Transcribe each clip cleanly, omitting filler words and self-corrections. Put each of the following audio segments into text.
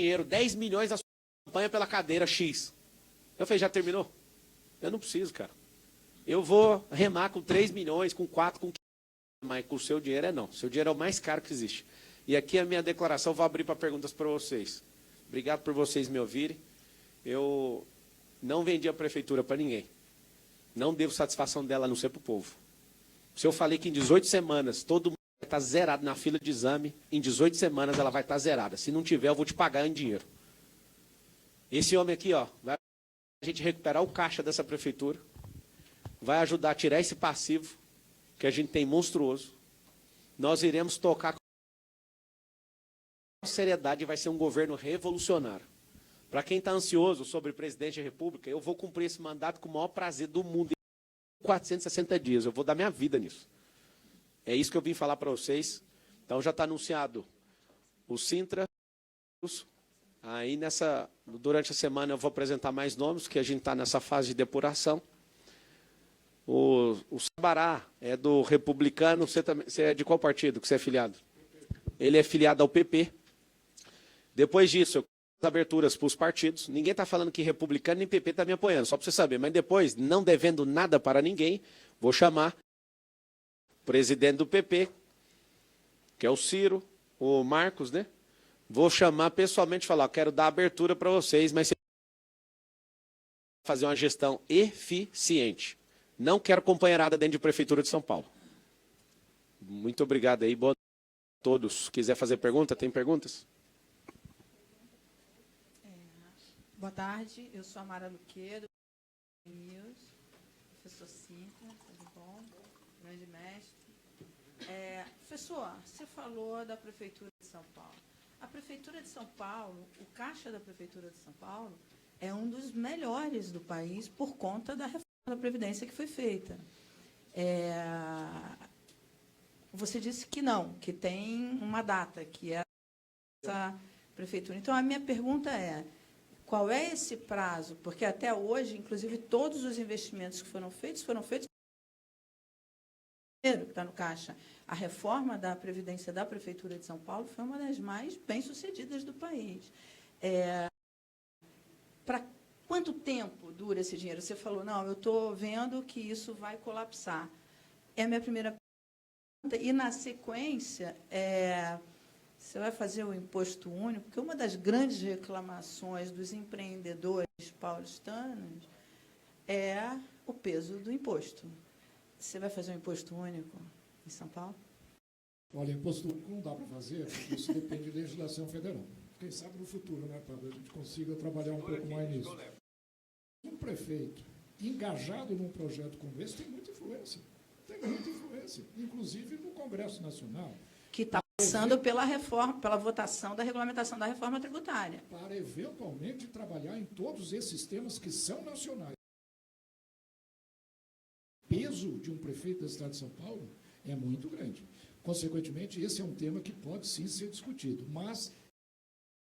dinheiro, 10 milhões da sua campanha pela cadeira X. Eu falei, já terminou? Eu não preciso, cara. Eu vou remar com 3 milhões, com 4, com 15, mas com o seu dinheiro é não. O seu dinheiro é o mais caro que existe. E aqui a minha declaração, vou abrir para perguntas para vocês. Obrigado por vocês me ouvirem. Eu não vendi a prefeitura para ninguém. Não devo satisfação dela a não ser para o povo. Se eu falei que em 18 semanas todo mundo vai estar zerado na fila de exame, em 18 semanas ela vai estar zerada. Se não tiver, eu vou te pagar em dinheiro. Esse homem aqui, ó, vai a gente recuperar o caixa dessa prefeitura, vai ajudar a tirar esse passivo que a gente tem monstruoso. Nós iremos tocar com seriedade, vai ser um governo revolucionário. Para quem está ansioso sobre presidente da República, eu vou cumprir esse mandato com o maior prazer do mundo. 460 dias, eu vou dar minha vida nisso. É isso que eu vim falar para vocês. Então já está anunciado o Sintra. Aí durante a semana eu vou apresentar mais nomes, que a gente está nessa fase de depuração. O Sabará é do Republicano. Você é de qual partido que você é filiado? Ele é filiado ao PP. Depois disso, eu as aberturas para os partidos. Ninguém está falando que Republicano nem PP está me apoiando, só para você saber. Mas depois, não devendo nada para ninguém, vou chamar o presidente do PP, que é o Ciro, o Marcos, né? Vou chamar pessoalmente e falar, quero dar abertura para vocês, mas fazer uma gestão eficiente. Não quero companheirada dentro de Prefeitura de São Paulo. Muito obrigado aí, boa noite a todos. Quiser fazer pergunta, tem perguntas? Boa tarde, eu sou a Mara Luqueiro, professor Sintra, tudo bom? Grande mestre. Professor, você falou da Prefeitura de São Paulo. A Prefeitura de São Paulo, o caixa da Prefeitura de São Paulo, é um dos melhores do país por conta da reforma da Previdência que foi feita. Você disse que não, que tem uma data, que é essa Prefeitura. Então, a minha pergunta é, qual é esse prazo? Porque até hoje, inclusive, todos os investimentos que foram feitos que está no caixa. A reforma da Previdência da Prefeitura de São Paulo foi uma das mais bem-sucedidas do país. Para quanto tempo dura esse dinheiro? Você falou, não, eu estou vendo que isso vai colapsar. É a minha primeira pergunta. E, na sequência, você vai fazer o imposto único, porque uma das grandes reclamações dos empreendedores paulistanos é o peso do imposto. Você vai fazer um imposto único em São Paulo? Olha, imposto único não dá para fazer, porque isso depende de legislação federal. Quem sabe no futuro, né, Pablo, a gente consiga trabalhar um pouco mais nisso. Um prefeito engajado num projeto como esse tem muita influência. Tem muita influência, inclusive no Congresso Nacional. Que está passando pela reforma, pela votação da regulamentação da reforma tributária. Para, eventualmente, trabalhar em todos esses temas que são nacionais. O peso de um prefeito da cidade de São Paulo é muito grande. Consequentemente, esse é um tema que pode, sim, ser discutido. Mas,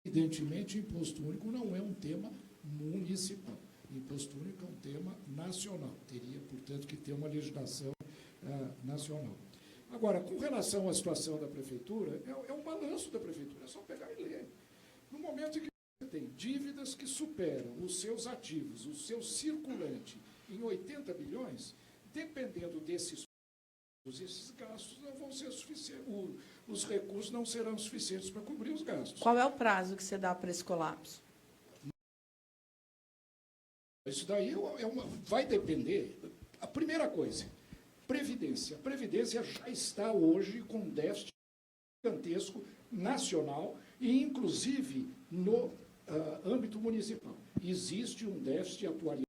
evidentemente, imposto único não é um tema municipal. Imposto único é um tema nacional. Teria, portanto, que ter uma legislação nacional. Agora, com relação à situação da prefeitura, é um balanço da prefeitura, é só pegar e ler. No momento em que você tem dívidas que superam os seus ativos, o seu circulante, em 80 bilhões, dependendo desses esses gastos não vão ser suficientes, os recursos não serão suficientes para cobrir os gastos. Qual é o prazo que você dá para esse colapso? Isso daí vai depender. A primeira coisa, Previdência. A Previdência já está hoje com déficit gigantesco nacional e, inclusive, no âmbito municipal. Existe um déficit atuarial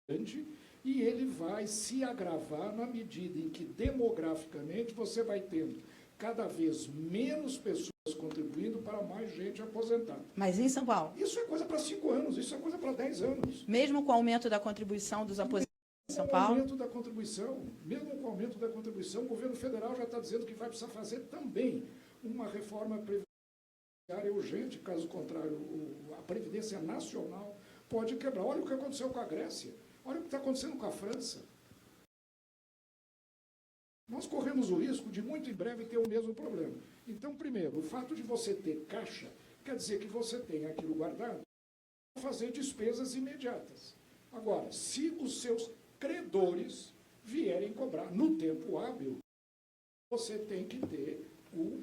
grande e ele vai se agravar na medida em que, demograficamente, você vai tendo cada vez menos pessoas contribuindo para mais gente aposentada. Mas em São Paulo? Isso é coisa para 5 anos, isso é coisa para 10 anos. Mesmo com o aumento da contribuição dos aposentados em São Paulo? Mesmo com o aumento da contribuição, o governo federal já está dizendo que vai precisar fazer também uma reforma previdenciária urgente, caso contrário, a Previdência Nacional pode quebrar. Olha o que aconteceu com a Grécia, olha o que está acontecendo com a França. Nós corremos o risco de, muito em breve, ter o mesmo problema. Então, primeiro, o fato de você ter caixa quer dizer que você tem aquilo guardado para fazer despesas imediatas. Agora, se os seus credores vierem cobrar no tempo hábil, você tem que ter o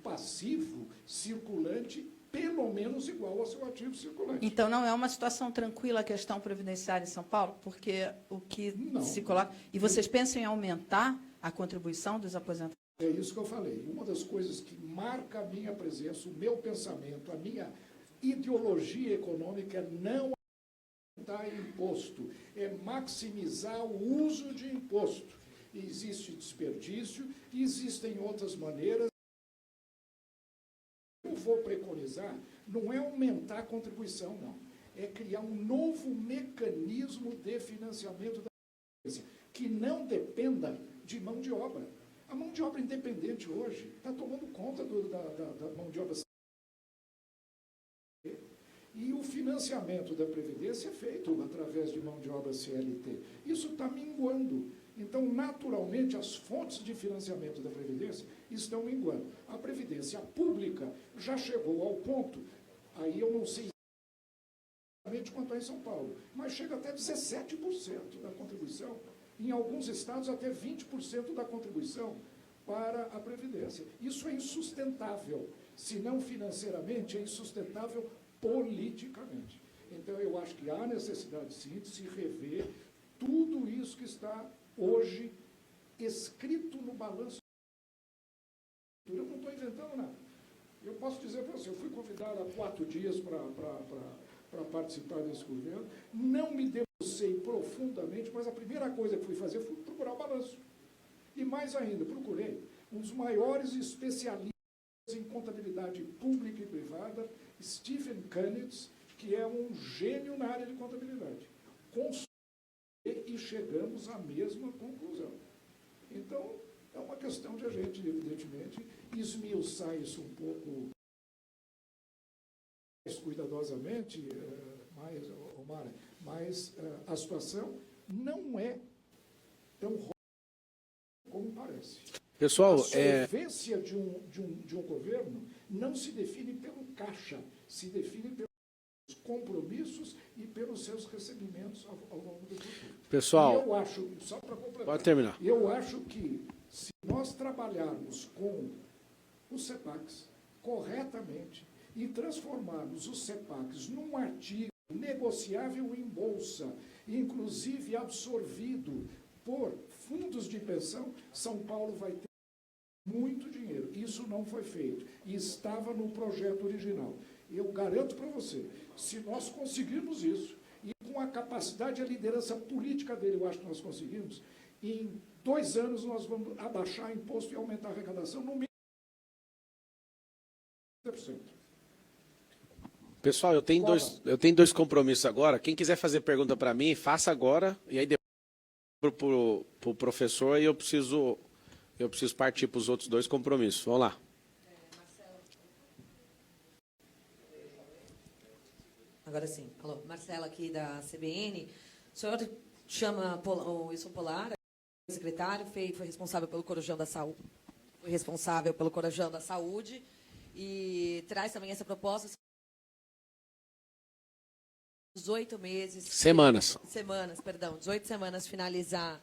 passivo circulante pelo menos igual ao seu ativo circulante. Então, não é uma situação tranquila a questão previdenciária em São Paulo? Porque o que se coloca... E vocês pensam em aumentar a contribuição dos aposentados? É isso que eu falei. Uma das coisas que marca a minha presença, o meu pensamento, a minha ideologia econômica é não aumentar imposto, é maximizar o uso de imposto. Existe desperdício, existem outras maneiras. Eu vou preconizar, não é aumentar a contribuição, não. É criar um novo mecanismo de financiamento da previdência, que não dependa de mão de obra. A mão de obra independente hoje está tomando conta da mão de obra. E o financiamento da Previdência é feito através de mão de obra CLT. Isso está minguando. Então, naturalmente, as fontes de financiamento da Previdência estão minguando. A Previdência pública já chegou ao ponto, aí eu não sei exatamente quanto é em São Paulo, mas chega até 17% da contribuição. Em alguns estados, até 20% da contribuição para a Previdência. Isso é insustentável. Se não financeiramente, é insustentável politicamente. Então, eu acho que há necessidade, sim, de se rever tudo isso que está hoje escrito no balanço. Eu não estou inventando nada. Eu posso dizer para você, eu fui convidado há 4 dias para participar desse governo, não me debrucei profundamente, mas a primeira coisa que fui fazer foi procurar o balanço. E mais ainda, procurei um dos maiores especialistas em contabilidade pública e privada, Stephen Kunitz, que é um gênio na área de contabilidade. E chegamos à mesma conclusão. Então, é uma questão de a gente, evidentemente, esmiuçar isso um pouco mais cuidadosamente, mas a situação não é tão ruim como parece. Pessoal, a solvência de um governo não se define pelo caixa, se define pelos compromissos e pelos seus recebimentos ao longo do futuro. Pessoal, e eu acho, só para completar, pode terminar. Eu acho que se nós trabalharmos com os CEPACs corretamente e transformarmos os CEPACs num artigo negociável em bolsa, inclusive absorvido por fundos de pensão, São Paulo vai ter muito dinheiro. Isso não foi feito. E estava no projeto original. Eu garanto para você, se nós conseguirmos isso, e com a capacidade e a liderança política dele, eu acho que nós conseguimos, em 2 anos nós vamos abaixar imposto e aumentar a arrecadação no mínimo 30%. Pessoal, eu tenho dois compromissos agora. Quem quiser fazer pergunta para mim, faça agora, e aí depois para o professor, e eu preciso partir para os outros 2 compromissos. Vamos lá. Agora sim. Alô, Marcela aqui da CBN. O senhor chama o Wilson Polar, secretário, foi responsável pelo Corujão da Saúde, e traz também essa proposta 18 meses. Semanas, 18 semanas finalizar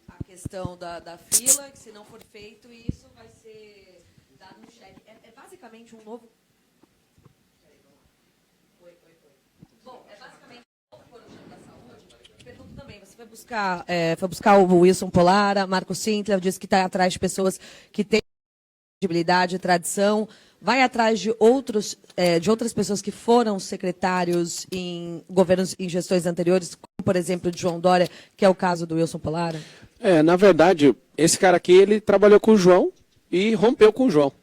a questão da fila, que se não for feito, isso vai ser dado no cheque. É basicamente um novo... Bom, é basicamente um novo Corujão da Saúde. Pergunto também, você foi buscar o Wilson Polara, Marco Sintra, disse que está atrás de pessoas que têm credibilidade, tradição, vai atrás de outras pessoas que foram secretários em governos, em gestões anteriores, como, por exemplo, de João Dória, que é o caso do Wilson Polara? Na verdade, esse cara aqui, ele trabalhou com o João e rompeu com o João.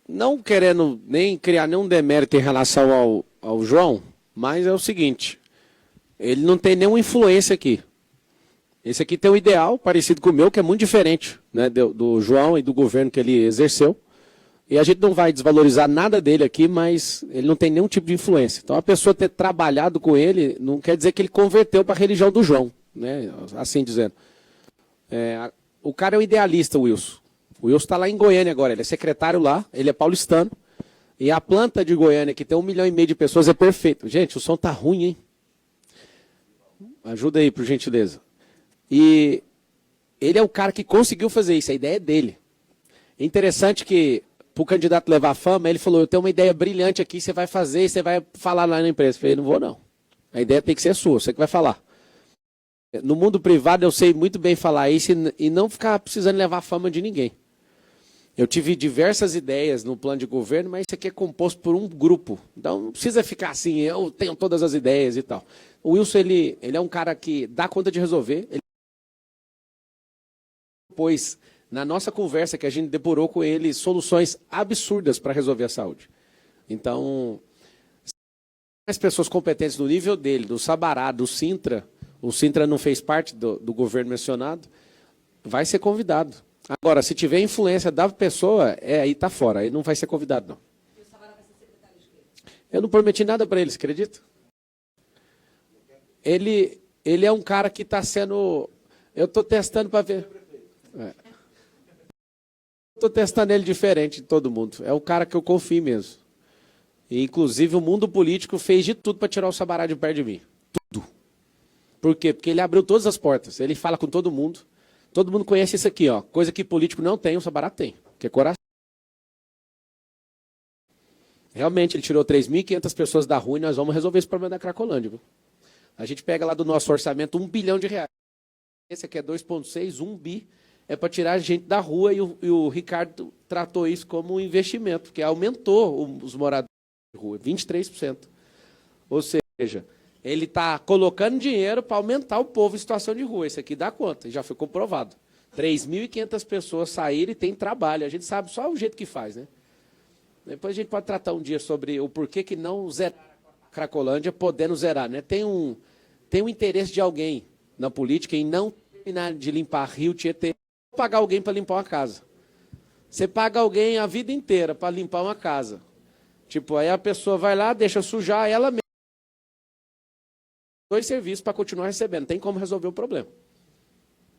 Não querendo nem criar nenhum demérito em relação ao João, mas é o seguinte, ele não tem nenhuma influência aqui. Esse aqui tem um ideal parecido com o meu, que é muito diferente, né, do João e do governo que ele exerceu. E a gente não vai desvalorizar nada dele aqui, mas ele não tem nenhum tipo de influência. Então, a pessoa ter trabalhado com ele não quer dizer que ele converteu para a religião do João, né, assim dizendo. o cara é um idealista, o Wilson. O Wilson está lá em Goiânia agora, ele é secretário lá, ele é paulistano. E a planta de Goiânia, que tem 1,5 milhão de pessoas, é perfeito. Gente, o som tá ruim, hein? Ajuda aí, por gentileza. E ele é o cara que conseguiu fazer isso, a ideia é dele. É interessante que, para o candidato levar a fama, ele falou, eu tenho uma ideia brilhante aqui, você vai fazer e você vai falar lá na empresa. Eu falei, não vou não. A ideia tem que ser sua, você que vai falar. No mundo privado, eu sei muito bem falar isso e não ficar precisando levar a fama de ninguém. Eu tive diversas ideias no plano de governo, mas isso aqui é composto por um grupo. Então, não precisa ficar assim, eu tenho todas as ideias e tal. O Wilson, ele é um cara que dá conta de resolver. Ele pôs, na nossa conversa, que a gente depurou com ele, soluções absurdas para resolver a saúde. Então, as pessoas competentes no nível dele, do Sabará, do Sintra, o Sintra não fez parte do governo mencionado, vai ser convidado. Agora, se tiver influência da pessoa, aí está fora, aí não vai ser convidado, não. E o Sabará vai ser secretário de quê? Eu não prometi nada para eles, acredita? Ele é um cara que está sendo... Eu estou testando para ver... Estou testando ele diferente de todo mundo. É um cara que eu confio mesmo. E, inclusive, o mundo político fez de tudo para tirar o Sabará de perto de mim. Tudo. Por quê? Porque ele abriu todas as portas. Ele fala com todo mundo. Todo mundo conhece isso aqui, ó. Coisa que político não tem, o Sabará tem. Que é coração. Realmente, ele tirou 3.500 pessoas da rua e nós vamos resolver esse problema da Cracolândia. Viu? A gente pega lá do nosso orçamento R$1 bilhão. Esse aqui é 2,6, 1 bi. É para tirar a gente da rua e o Ricardo tratou isso como um investimento, porque aumentou os moradores de rua, 23%. Ou seja, ele está colocando dinheiro para aumentar o povo em situação de rua. Isso aqui dá conta, já foi comprovado. 3.500 pessoas saíram e tem trabalho. A gente sabe só o jeito que faz, né? Depois a gente pode tratar um dia sobre o porquê que não zerar a Cracolândia, podendo zerar, né? Tem um interesse de alguém na política em não terminar de limpar Rio Tietê, pagar alguém para limpar uma casa. Você paga alguém a vida inteira para limpar uma casa. Tipo, aí a pessoa vai lá, deixa sujar ela mesma. 2 serviços para continuar recebendo. Tem como resolver o problema.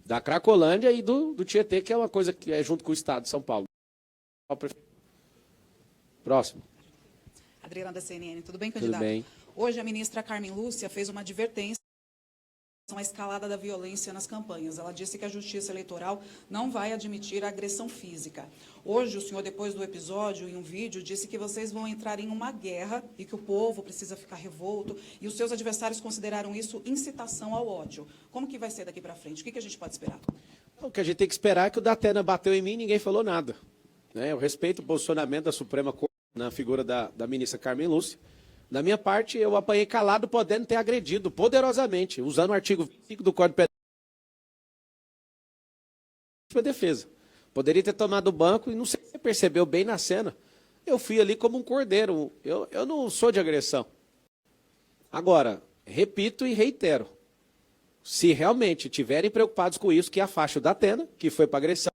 Da Cracolândia e do Tietê, que é uma coisa que é junto com o Estado de São Paulo. Próximo. Adriana da CNN. Tudo bem, candidato? Tudo bem. Hoje a ministra Carmen Lúcia fez uma advertência a escalada da violência nas campanhas. Ela disse que a Justiça Eleitoral não vai admitir a agressão física. Hoje, o senhor, depois do episódio, em um vídeo, disse que vocês vão entrar em uma guerra e que o povo precisa ficar revolto, e os seus adversários consideraram isso incitação ao ódio. Como que vai ser daqui para frente? O que a gente pode esperar? O que a gente tem que esperar é que o Datena bateu em mim e ninguém falou nada. Né? Eu respeito o posicionamento da Suprema Corte na figura da ministra Carmen Lúcia. Da minha parte, eu apanhei calado, podendo ter agredido poderosamente, usando o artigo 25 do Código Penal de defesa. Poderia ter tomado o banco e não sei se você percebeu bem na cena. Eu fui ali como um cordeiro. Eu não sou de agressão. Agora, repito e reitero. Se realmente estiverem preocupados com isso, que afaste o Datena, que foi para agressão.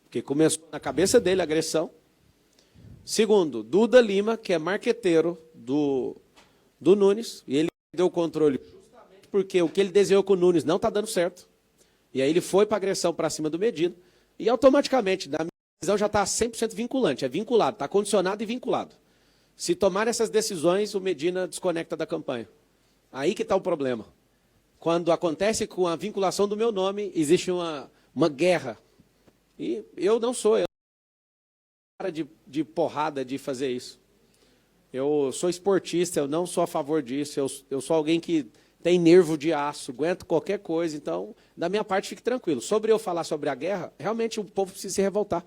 Porque começou na cabeça dele a agressão. Segundo, Duda Lima, que é marqueteiro do Nunes, e ele deu o controle justamente porque o que ele desenhou com o Nunes não está dando certo. E aí ele foi para agressão para cima do Medina, e automaticamente, na minha visão, já está 100% vinculante, é vinculado, está condicionado e vinculado. Se tomar essas decisões, o Medina desconecta da campanha. Aí que está o problema. Quando acontece com a vinculação do meu nome, existe uma guerra. E eu não sou de porrada de fazer isso. Eu sou esportista, eu não sou a favor disso, eu sou alguém que tem nervo de aço, aguento qualquer coisa, então, da minha parte, fique tranquilo. Sobre eu falar sobre a guerra, realmente o povo precisa se revoltar.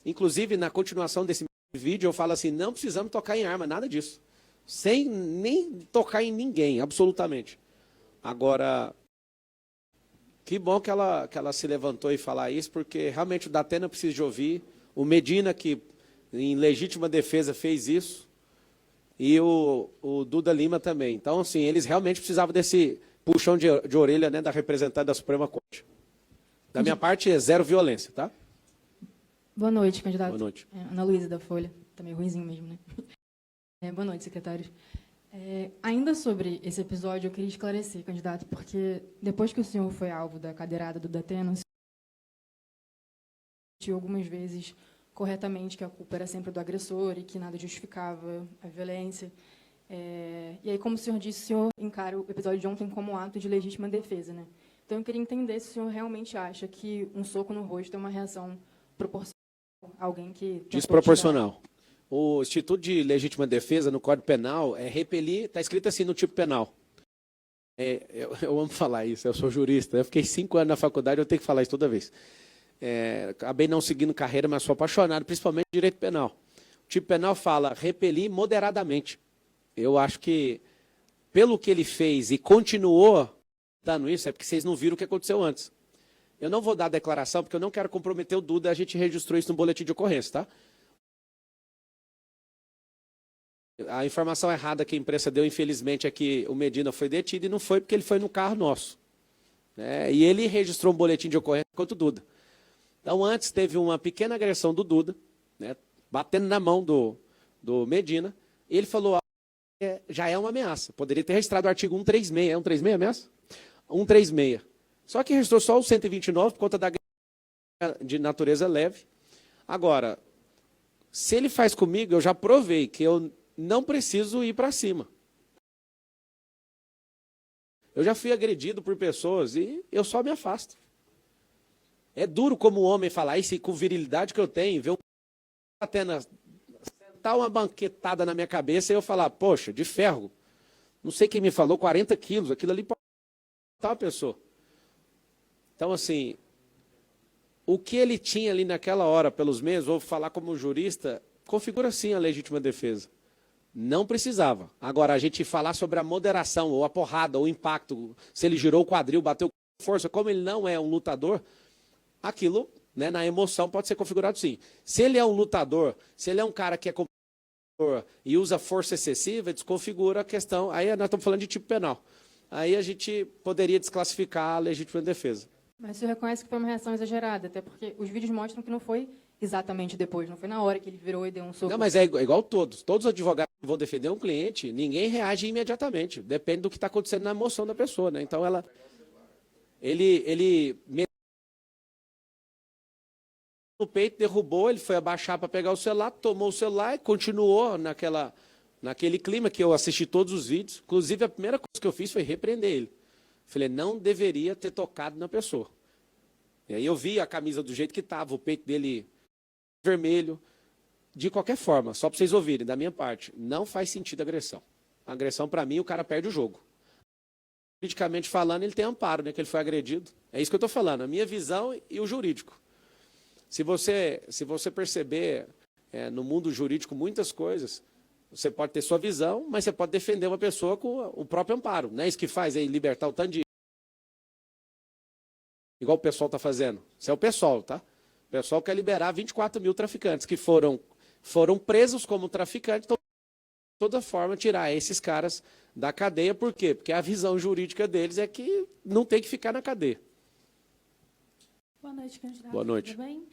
Inclusive, na continuação desse vídeo, eu falo assim, não precisamos tocar em arma, nada disso. Sem nem tocar em ninguém, absolutamente. Agora, que bom que ela se levantou e falar isso, porque realmente o Datena precisa de ouvir. O Medina, que em legítima defesa fez isso, e o Duda Lima também. Então, assim, eles realmente precisavam desse puxão de orelha, né, da representante da Suprema Corte. Da minha parte, é zero violência, tá? Boa noite, candidato. Boa noite. Ana Luísa, da Folha. Tá meio ruimzinho mesmo, né? Boa noite, secretários. Ainda sobre esse episódio, eu queria esclarecer, candidato, porque depois que o senhor foi alvo da cadeirada do Datena, o senhor disse algumas vezes corretamente que a culpa era sempre do agressor e que nada justificava a violência. E aí, como o senhor disse, o senhor encara o episódio de ontem como um ato de legítima defesa, né? Então, eu queria entender se o senhor realmente acha que um soco no rosto é uma reação proporcional a alguém que... Desproporcional. O Instituto de Legítima Defesa, no Código Penal, é repelir, está escrito assim no tipo penal. Eu amo falar isso, eu sou jurista, eu fiquei 5 anos na faculdade, eu tenho que falar isso toda vez. Acabei não seguindo carreira, mas sou apaixonado, principalmente em direito penal. O tipo penal fala repelir moderadamente. Eu acho que, pelo que ele fez e continuou dando isso, é porque vocês não viram o que aconteceu antes. Eu não vou dar declaração, porque eu não quero comprometer o Duda, a gente registrou isso no boletim de ocorrência, tá? A informação errada que a imprensa deu, infelizmente, é que o Medina foi detido e não foi porque ele foi no carro nosso. E ele registrou um boletim de ocorrência contra o Duda. Então, antes teve uma pequena agressão do Duda, né, batendo na mão do Medina, e ele falou, já é uma ameaça. Poderia ter registrado o artigo 136. É 136 ameaça? 136. Só que registrou só o 129 por conta da agressão de natureza leve. Agora, se ele faz comigo, eu já provei que eu não preciso ir para cima. Eu já fui agredido por pessoas e eu só me afasto. É duro como homem falar isso e com virilidade que eu tenho, ver um sentar uma banquetada na minha cabeça e eu falar, poxa, de ferro, não sei quem me falou, 40 quilos, aquilo ali pode matar uma pessoa. Então, assim, o que ele tinha ali naquela hora, pelos meios, vou falar como jurista, configura sim a legítima defesa. Não precisava. Agora, a gente falar sobre a moderação, ou a porrada, ou o impacto, se ele girou o quadril, bateu com força, como ele não é um lutador, aquilo, né, na emoção, pode ser configurado sim. Se ele é um lutador, se ele é um cara que é competidor e usa força excessiva, desconfigura a questão. Aí nós estamos falando de tipo penal. Aí a gente poderia desclassificar a legítima defesa. Mas o senhor reconhece que foi uma reação exagerada, até porque os vídeos mostram que não foi exatamente depois, não foi na hora que ele virou e deu um soco. Não, mas é igual todos. Todos os advogados que vão defender um cliente, ninguém reage imediatamente. Depende do que está acontecendo na emoção da pessoa, né? Então, ele no peito, derrubou, ele foi abaixar para pegar o celular, tomou o celular e continuou naquele clima que eu assisti todos os vídeos. Inclusive, a primeira coisa que eu fiz foi repreender ele. Falei, não deveria ter tocado na pessoa. E aí eu vi a camisa do jeito que estava, o peito dele vermelho. De qualquer forma, só para vocês ouvirem, da minha parte, não faz sentido agressão. A agressão, para mim, o cara perde o jogo. Juridicamente falando, ele tem amparo, né, que ele foi agredido. É isso que eu estou falando, a minha visão e o jurídico. Se você perceber no mundo jurídico muitas coisas, você pode ter sua visão, mas você pode defender uma pessoa com o próprio amparo. Não é isso que faz aí libertar o tanto de... Igual o pessoal está fazendo. Isso é o pessoal, tá? O pessoal quer liberar 24 mil traficantes que foram presos como traficantes. Então, de toda forma, tirar esses caras da cadeia. Por quê? Porque a visão jurídica deles é que não tem que ficar na cadeia. Boa noite, candidato. Boa noite. Tudo bem?